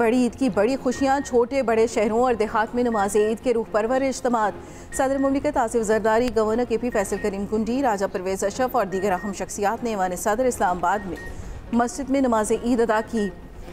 बड़ी ईद की बड़ी खुशियाँ, छोटे बड़े शहरों और देहात में नमाज ईद के रूह परवर इज्तिमात। सदर मुमलिकत आसिफ जरदारी, गवर्नर KP फैसल करीम कुंडी, राजा परवेज अशरफ और दीगर अहम शख्सियात ने ईवान सदर इस्लामाबाद में मस्जिद में नमाज ईद अदा की।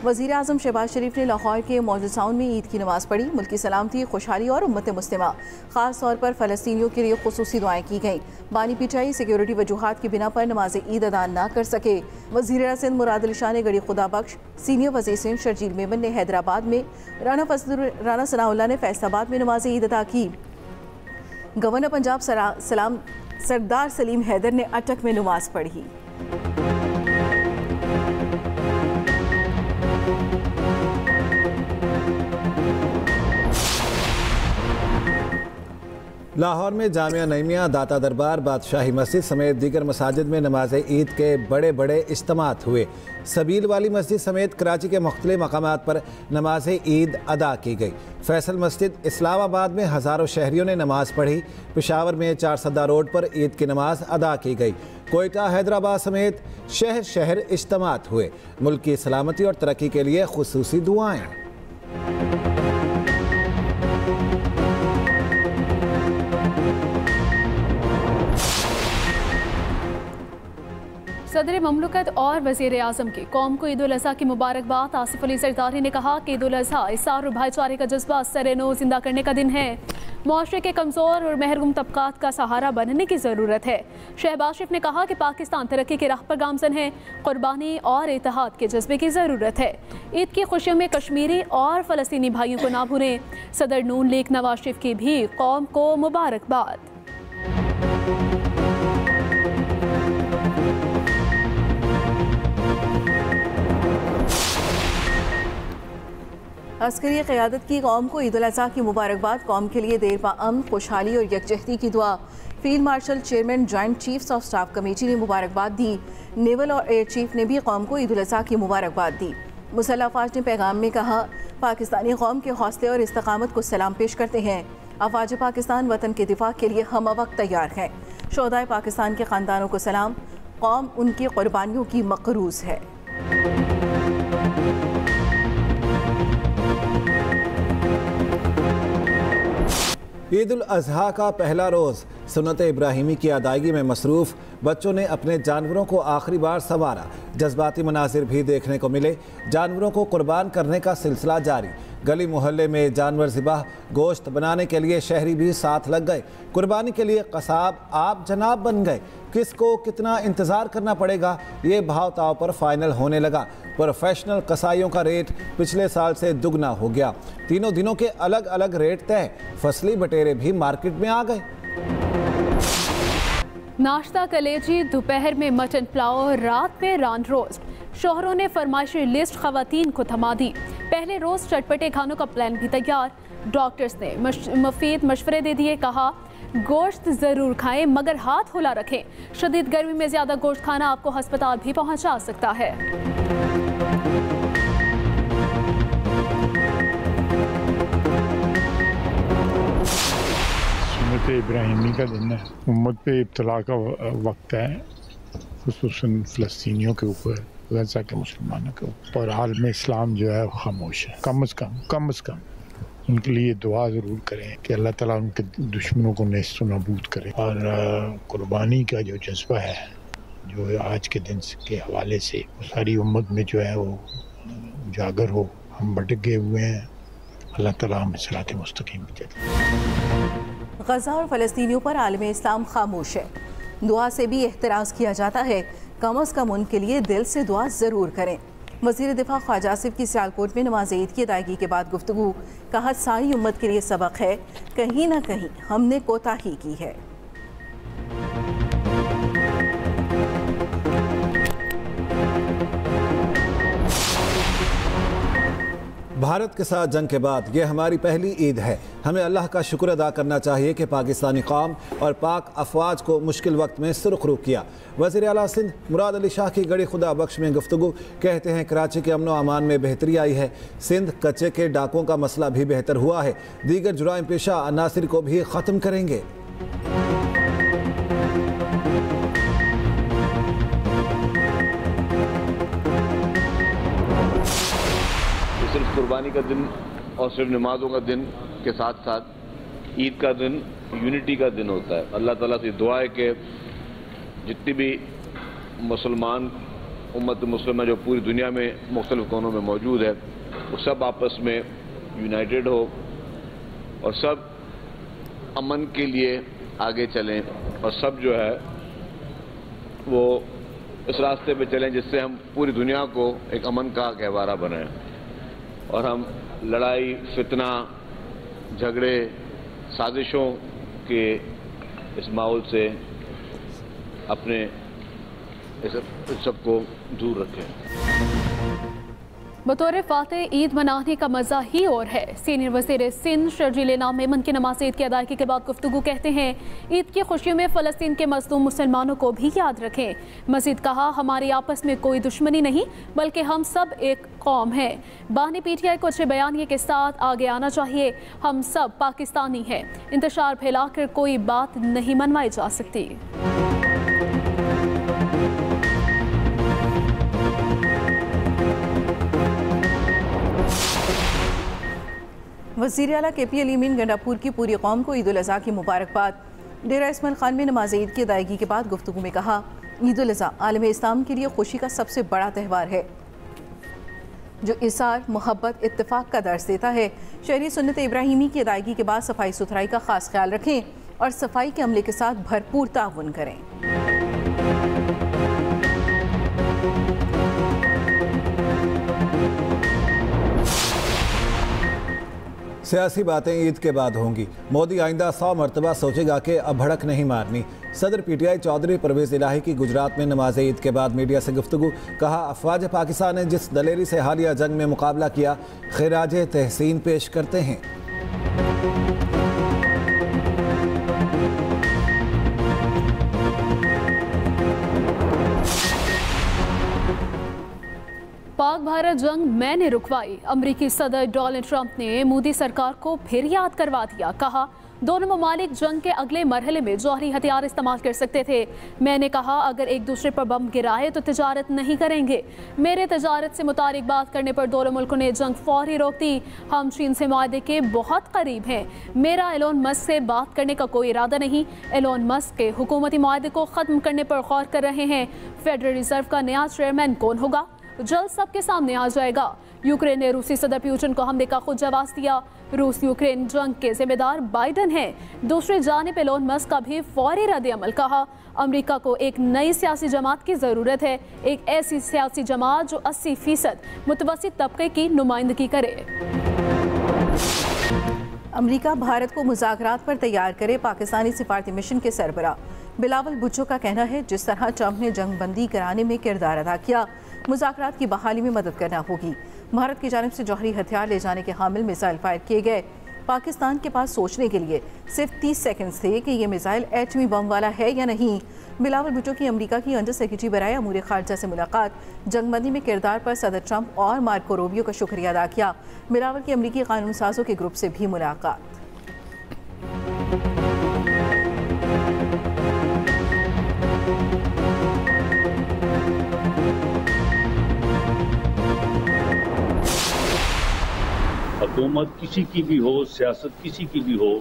वज़ीर आज़म शहबाज शरीफ ने लाहौर के मौजूद टाउन में ईद की नमाज़ पढ़ी। मुल्की सलामती, खुशहाली और उम्मत मुस्लिमा, ख़ास तौर पर फ़लस्तीनियों के लिए खुसूसी दुआएं की गईं। बानी पीटाई सिक्योरिटी वजूहात की बिना पर नमाज ईद अदा न कर सके। वज़ीर सिंध मुराद अली शाह ने गड़ी खुदा बख्श, सीनियर वज़ीर सिंध शर्जील मेमन ने हैदराबाद में, राना सनाउल्लाह ने फैसलाबाद में नमाज ईद अदा की। गवर्नर पंजाब सरदार सलीम हैदर ने अटक में नमाज पढ़ी। लाहौर में जामिया नईमिया, दाता दरबार, बादशाही मस्जिद समेत दीगर मसाजिद में नमाज ईद के बड़े बड़े इज्तिमात हुए। सबील वाली मस्जिद समेत कराची के मुख्तलिफ मकामात पर नमाज ईद अदा की गई। फैसल मस्जिद इस्लामाबाद में हज़ारों शहरियों ने नमाज पढ़ी। पेशावर में 4 सद्दा रोड पर ईद की नमाज अदा की गई। कोयटा, हैदराबाद समेत शहर शहर इज्तिमात हुए। मुल्क की सलामती और तरक्की के लिए खुसूसी दुआएं। सदर ममलकत और वज़ीर आज़म की कौम को ईद उल अज़हा की मुबारकबाद। आसिफ अली ज़रदारी ने कहा कि ईद उल अज़हा इस्सार और भाईचारे का जज्बा सर-ए-नौ जिंदा करने का दिन है। मुआशरे के कमज़ोर और महरूम तबकात का सहारा बनने की ज़रूरत है। शहबाज शरीफ ने कहा कि पाकिस्तान तरक्की की राह पर गामज़न है। कुर्बानी और इत्तेहाद के जज्बे की ज़रूरत है। ईद की खुशियों में कश्मीरी और फ़लस्तीनी भाइयों को ना भूलें। सदर नून लीग नवाज शरीफ की भी कौम को मुबारकबाद। अस्करी क़यादत की कौम को ईद उल अज़हा की मुबारकबाद। कौम के लिए देर अमन, खुशहाली और यकजहती की दुआ। Field marshal chairman joint chiefs of staff committee ने मुबारकबाद दी। नेवल और एयर चीफ ने भी कौम को ईद उल अज़हा की मुबारकबाद दी। मुसल्लह अफ़वाज ने पैगाम में कहा, पाकिस्तानी कौम के हौसले और इस्तकामत को सलाम पेश करते हैं। अफ़वाज पाकिस्तान वतन के दिफा के लिए हम वक्त तैयार हैं। शोहदाए पाकिस्तान के ख़ानदानों को सलाम। कौम उनकी कुर्बानियों की मक़रूज़ है। ईद उल अज़हा का पहला रोज़ सुन्नत इब्राहिमी की अदायगी में मसरूफ़। बच्चों ने अपने जानवरों को आखिरी बार संवारा। जज्बाती मनाजिर भी देखने को मिले। जानवरों को कुर्बान करने का सिलसिला जारी। गली मोहल्ले में जानवर ज़िबाह, गोश्त बनाने के लिए शहरी भी साथ लग गए। कुर्बानी के लिए कसाब आप जनाब बन गए। किसको कितना इंतज़ार करना पड़ेगा, ये भाव ताव पर फाइनल होने लगा। प्रोफेशनल कसाईयों का रेट पिछले साल से दुगना हो गया। तीनों दिनों के अलग अलग रेट तय। फसली बटेरे भी मार्केट में आ गए। नाश्ता कलेजी, दोपहर में मटन पुलाव, रात में रान रोस्ट। शोहरों ने फरमाइशी लिस्ट खवातीन को थमा दी। पहले रोज चटपटे खानों का प्लान भी तैयार। डॉक्टर्स ने मुफीद मशवरे दे दिए। कहा, गोश्त ज़रूर खाएं मगर हाथ खुला रखें। शदीद गर्मी में ज़्यादा गोश्त खाना आपको अस्पताल भी पहुंचा सकता है। सुन्नत इब्राहिमी का दिन है। उम्मत पे इब्तला का वक्त है, खुसूसन फ़लस्तीनियों के ऊपर, गज़ा के मुसलमानों के ऊपर। और आलम इस्लाम जो है खामोश है। कम अज़ कम उनके लिए दुआ ज़रूर करें कि अल्लाह ताला उनके दुश्मनों को नेस्त नाबूद करे। और कुर्बानी का जो जज्बा है, जो आज के दिन के हवाले से सारी उम्मत में जो है वो उजागर हो। हम भटक गए हुए हैं, अल्लाह ताला हमें सिरात मुस्तकीम दे। गज़ा और फ़लस्तीनियों पर आलम इस्लाम खामोश है। दुआ से भी एहतराज़ किया जाता है। कम अज़ कम उनके लिए दिल से दुआ ज़रूर करें। वज़ीर दिफा ख्वाजा आसिफ की सियालकोट में नमाज ईद की अदायगी के बाद गुफ्तगू। कहा, सारी उम्मत के लिए सबक है, कहीं ना कहीं हमने कोताही की है। भारत के साथ जंग के बाद ये हमारी पहली ईद है। हमें अल्लाह का शुक्र अदा करना चाहिए कि पाकिस्तानी कौम और पाक अफवाज को मुश्किल वक्त में सुरखरू किया। वज़ीर आला सिंध मुराद अली शाह की गड़ी खुदा बख्श में गुफ्तगू। कहते हैं, कराची के अमन व अमान में बेहतरी आई है। सिंध कच्चे के डाकों का मसला भी बेहतर हुआ है। दीगर जुराइम पेशा अनासिर को भी ख़त्म करेंगे। सिर्फ कुर्बानी का दिन और सिर्फ नमाजों का दिन के साथ साथ ईद का दिन यूनिटी का दिन होता है। अल्लाह ताला से दुआ है कि जितनी भी मुसलमान उम्मत मुस्लिमा जो पूरी दुनिया में मुख्तलिफ कोनों में मौजूद है वो सब आपस में यूनाइटेड हो और सब अमन के लिए आगे चलें और सब जो है वो इस रास्ते पे चलें जिससे हम पूरी दुनिया को एक अमन का गहवारा बनाएं और हम लड़ाई, फितना, झगड़े, साजिशों के इस माहौल से अपने इस सबको दूर रखें। बतौर फातह ईद मनाने का मज़ा ही और है। सीनियर वज़ीर सिंध शर्जील इनाम मेमन की नमाज ईद की अदायगी के बाद गुफ्तगू कहते हैं ईद की खुशियों में फ़लस्तीन के मज़लूम मुसलमानों को भी याद रखें। मज़ीद कहा हमारी आपस में कोई दुश्मनी नहीं बल्कि हम सब एक कौम है। बानी PTI को अच्छे बयानिए के साथ आगे आना चाहिए। हम सब पाकिस्तानी हैं। इंतशार फैलाकर कोई बात नहीं मनवाई जा सकती। वज़ीर आला KP अली मीन गंडापुर की पूरी कौम को ईद उल अज़हा की मुबारकबाद। डेरा इस्माइल खान में नमाज ईद की अदायगी के बाद गुफ्तगू में कहा ईद उल अज़हा आलम इस्लाम के लिए खुशी का सबसे बड़ा त्यौहार है जो इसार, मोहब्बत, इत्तेफाक का दर्स देता है। शहरी सुन्नत इब्राहिमी की अदायगी के बाद सफाई सुथराई का खास ख्याल रखें और सफाई के अमले के साथ भरपूर ताउन करें। सियासी बातें ईद के बाद होंगी। मोदी आइंदा 100 मरतबा सोचेगा कि अब भड़क नहीं मारनी। सदर PTI चौधरी परवेज़ इलाही की गुजरात में नमाज ईद के बाद मीडिया से गुफ्तगू। कहा अफवाज पाकिस्तान ने जिस दलेरी से हालिया जंग में मुकाबला किया खिराज तहसीन पेश करते हैं। पाक भारत जंग मैंने रुकवाई। अमरीकी सदर डोनाल्ड ट्रंप ने मोदी सरकार को फिर याद करवा दिया। कहा दोनों ममालिक जंग के अगले मरहले में जौहरी हथियार इस्तेमाल कर सकते थे। मैंने कहा अगर एक दूसरे पर बम गिराए तो तिजारत नहीं करेंगे। मेरे तिजारत से मुतारिक बात करने पर दोनों मुल्कों ने जंग फौरी रोक दी। हम चीन से मुआहदे के बहुत करीब हैं। मेरा एलोन मस्क से बात करने का कोई इरादा नहीं। एलोन मस्क के हुकूमती मुआहदे को ख़त्म करने पर गौर कर रहे हैं। फेडरल रिजर्व का नया चेयरमैन कौन होगा जल्द सबके सामने आ जाएगा। यूक्रेन ने रूसी सदर पुतिन को हमले का खुद जवाब दिया। रूस यूक्रेन जंग के जिम्मेदार बाइडन हैं। दूसरी जानिब एलोन मस्क का भी फौरी रद्द-ए-अमल। कहा अमेरिका को एक नई सियासी जमात की ज़रूरत है, एक ऐसी सियासी जमात जो 80% मुतवस्सित तबके की नुमाइंदगी करे। अमेरिका भारत को मुज़ाकरात पर तैयार करे। पाकिस्तानी सिफारती मिशन के सरबराह बिलावल भुट्टो का कहना है जिस तरह ट्रंप ने जंग बंदी कराने में किरदार अदा किया मुज़ाकरात की बहाली में मदद करना होगी। भारत की जानिब से जौहरी हथियार ले जाने के हामिल मिसाइल फायर किए गए। पाकिस्तान के पास सोचने के लिए सिर्फ 30 सेकंड्स थे कि ये मिसाइल एटमी बम वाला है या नहीं। बिलावल भुट्टो की अमेरिका की अंडर सेक्रेटरी बराए अमूर खारजा से मुलाकात। जंगबंदी में किरदार पर सदर ट्रंप और मार्को रूबियो का शुक्रिया अदा किया। बिलावल की अमेरिकी कानून साजों के ग्रुप से भी मुलाकात। हुकूमत किसी की भी हो, सियासत किसी की भी हो,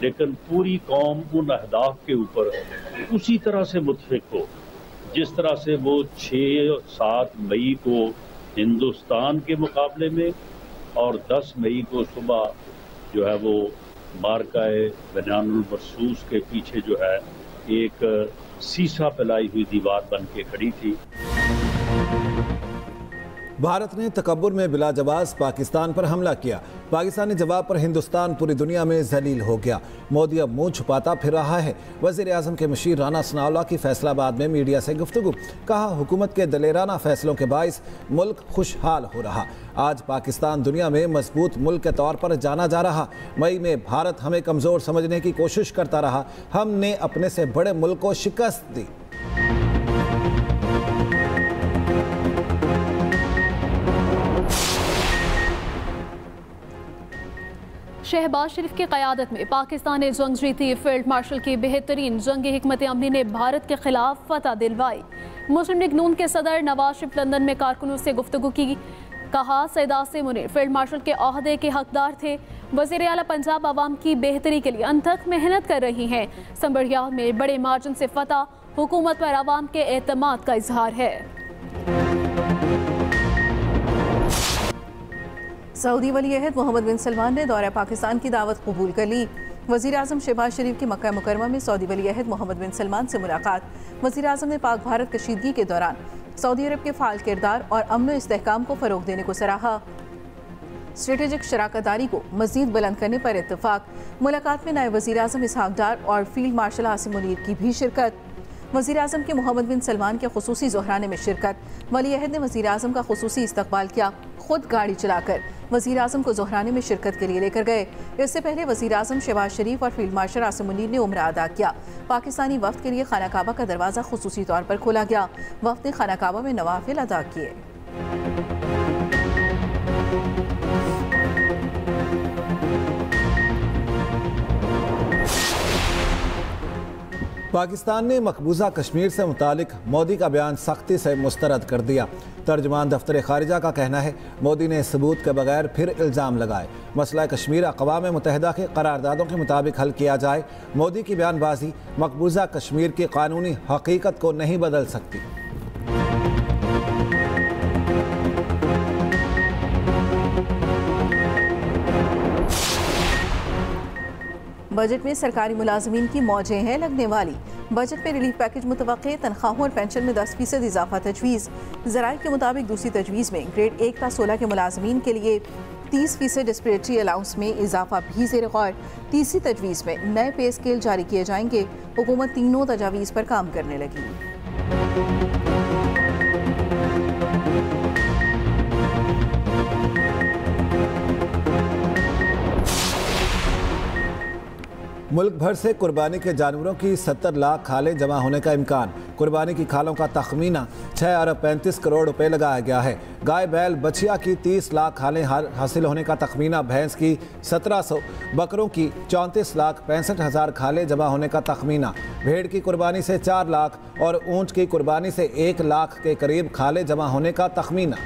लेकिन पूरी कौम उन अहदाफ के ऊपर उसी तरह से मुतफिक हो जिस तरह से वो 6-7 मई को हिंदुस्तान के मुकाबले में और 10 मई को सुबह जो है वो मार्काए बयानुल मरसूस के पीछे जो है एक सीसा फैलाई हुई दीवार बन के खड़ी थी। भारत ने तकब्बुर में बिला जवाब पाकिस्तान पर हमला किया। पाकिस्तानी जवाब पर हिंदुस्तान पूरी दुनिया में जलील हो गया। मोदी अब मुंह छुपाता फिर रहा है। वज़ीर आज़म के मशीर राना सनाउल्लाह की फैसलाबाद में मीडिया से गुफ्तगू। कहा हुकूमत के दलेराना फैसलों के बाइस मुल्क खुशहाल हो रहा। आज पाकिस्तान दुनिया में मजबूत मुल्क के तौर पर जाना जा रहा। मई में भारत हमें कमज़ोर समझने की कोशिश करता रहा। हमने अपने से बड़े मुल्क को शिकस्त दी। शहबाज शरीफ की क़यादत में पाकिस्तान ने जंग जीती। फील्ड मार्शल की बेहतरीन जंगी हिकमत अमली ने भारत के खिलाफ फतह दिलवाई। मुस्लिम लीग नून के सदर नवाज शरीफ लंदन में कारकुनों से गुफ्तगू की। कहा सैयद आसिम मुनीर फील्ड मार्शल के ओहदे के हकदार थे। वज़ीर आला पंजाब आवाम की बेहतरी के लिए अनथक मेहनत कर रही हैं। संबड़िया में बड़े मार्जिन से फतह, हुकूमत पर आवाम के एतमाद का इजहार है। सऊदी वली अहद मोहम्मद बिन सलमान ने दौरा पाकिस्तान की दावत कबूल कर ली। वज़ीर आज़म शहबाज शरीफ की मक्का मुकरमा में सऊदी वली अहद मोहम्मद बिन सलमान से मुलाकात। वज़ीर आज़म ने पाक भारत कशीदगी के दौरान सऊदी अरब के फ़ाल किरदार और अमन व इस्तेहकाम को फ़रोग़ देने को सराहा। स्ट्रेटेजिक शराकतदारी को मज़ीद बुलंद करने पर इत्तफाक। मुलाकात में नायब वज़ीर आज़म इसहाक डार और फील्ड मार्शल आसिम मुनीर की भी शिरकत। वज़ीर आज़म के मोहम्मद बिन सलमान के खुसूसी ज़ोहराने में शिरकत। वली अहद ने वज़ीर आज़म का खुसूसी इस्तकबाल किया। खुद गाड़ी चलाकर वज़ीर आज़म को ज़ोहराने में शिरकत के लिए लेकर गए। इससे पहले वज़ीर आज़म शहबाज शरीफ और फील्ड मार्शल आसिम मुनीर ने उम्रा अदा किया। पाकिस्तानी वफ़द के लिए खाना काबा का दरवाज़ा खुसूसी तौर पर खोला गया। वफ़द ने खाना काबा में नवाफिल अदा किए। पाकिस्तान ने मकबूजा कश्मीर से मुतालिक मोदी का बयान सख्ती से मुस्तरद कर दिया। तर्जुमान दफ्तर खारिजा का कहना है मोदी ने सबूत के बगैर फिर इल्ज़ाम लगाए। मसला कश्मीर अक़वाम मुत्तहिदा के करारदादों के मुताबिक हल किया जाए। मोदी की बयानबाजी मकबूजा कश्मीर की कानूनी हकीकत को नहीं बदल सकती। बजट में सरकारी मुलाजमीन की मौजें हैं लगने वाली। बजट में रिलीफ पैकेज मुतवक्के, तनख्वाहों और पेंशन में 10% इजाफा तजवीज़। ज़राए के मुताबिक दूसरी तजवीज़ में ग्रेड 1 ता 16 के मुलाजमीन के लिए 30% डिस्पेरिटी अलाउंस में इजाफा भी ज़ेर गौर। तीसरी तजवीज़ में नए पे स्केल जारी किए जाएंगे। हुकूमत तीनों तजावीज़ पर काम करने लगी। मुल्क भर से कुर्बानी के जानवरों की 70 लाख खालें जमा होने का इम्कान। कुर्बानी की खालों का तखमीना 6 अरब 35 करोड़ रुपए लगाया गया है। गाय बैल बछिया की 30 लाख खालें हासिल होने का तखमीना, भैंस की 1700, बकरों की 34 लाख 65 हज़ार खालें जमा होने का तखमीना, भेड़ की कुर्बानी से 4 लाख और ऊँट की कुर्बानी से 1 लाख के करीब खालें जमा होने का तखमीना।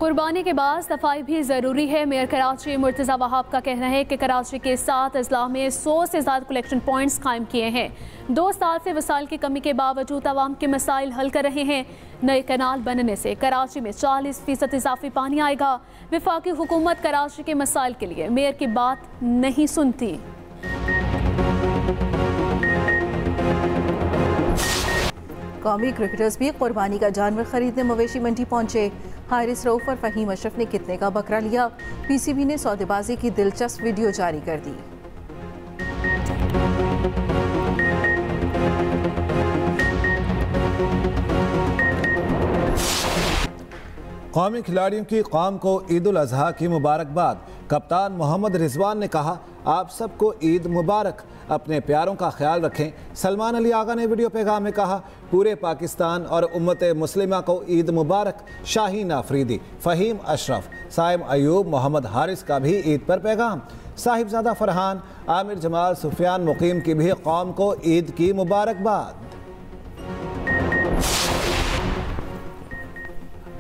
कुर्बानी के बाद सफाई भी ज़रूरी है। मेयर कराची मुर्तज़ा वहाब का कहना है कि कराची के 7 अजला में 100 से ज़्यादा कलेक्शन पॉइंट्स कायम किए हैं। 2 साल से वसाइल की कमी के बावजूद आवाम के मसाइल हल कर रहे हैं। नए कैनाल बनने से कराची में 40% इजाफी पानी आएगा। वफाकी हुकूमत कराची के मसाइल के लिए मेयर की बात नहीं सुनती। कौमी क्रिकेटर्स भी कुर्बानी का जानवर खरीदने मवेशी मंडी पहुंचे। हारिस रऊफ और फहीम अशरफ ने कितने का बकरा लिया। पीसीबी ने सौदेबाजी की दिलचस्प वीडियो जारी कर दी। कौमी खिलाड़ियों की कौम को ईद उल अजहा की मुबारकबाद। कप्तान मोहम्मद रिजवान ने कहा आप सबको ईद मुबारक, अपने प्यारों का ख्याल रखें। सलमान अली आगा ने वीडियो पैगाम में कहा पूरे पाकिस्तान और उम्मत मुस्लिमा को ईद मुबारक। शाहीन आफरीदी, फ़हीम अशरफ, साइम अयूब, मोहम्मद हारिस का भी ईद पर पैगाम। साहिबजादा फरहान, आमिर जमाल, सुफियान मुकीम की भी कौम को ईद की मुबारकबाद।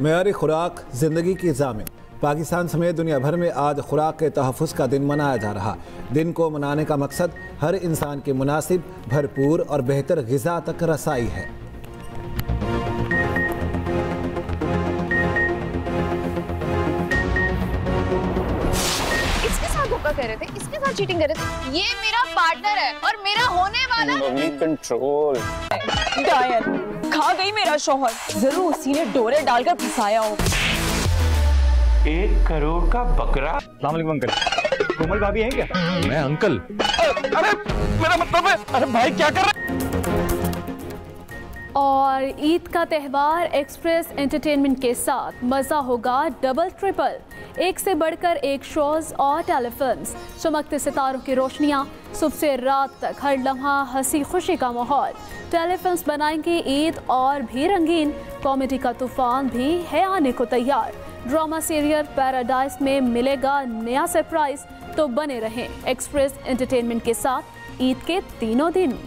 मेयारी खुराक ज़िंदगी की ज़ामिन। पाकिस्तान समेत दुनिया भर में आज खुराक के तहफ़्फ़ुज़ का दिन मनाया जा रहा। दिन को मनाने का मकसद हर इंसान की मुनासिब, भरपूर और बेहतर ग़िज़ा तक रसाई है। इसके साथ धोखा कर रहे थे, इसके साथ चीटिंग कर रहे थे। ये मेरा पार्टनर है और मेरा होने वाला कंट्रोल। डायन खा गई मेरा शौहर, जरूर उसी ने डोरे डालकर फंसाया हो। 1 करोड़ का बकरा। अस्सलाम अंकल, कोमल भाभी हैं क्या? मैं अंकल? अरे मेरा मतलब है, अरे भाई क्या कर रहे? और ईद का त्यौहार एक्सप्रेस एंटरटेनमेंट के साथ मज़ा होगा डबल ट्रिपल। एक से बढ़कर एक शोज और टेलीफिल्म्स, चमकते सितारों की रोशनियाँ, सुबह से रात तक हर लम्हा हंसी खुशी का माहौल। टेलीफिल्म्स बनाएंगी ईद और भी रंगीन। कॉमेडी का तूफान भी है आने को तैयार। ड्रामा सीरियल पैराडाइज में मिलेगा नया सरप्राइज, तो बने रहें एक्सप्रेस एंटरटेनमेंट के साथ। ईद के तीनों दिन।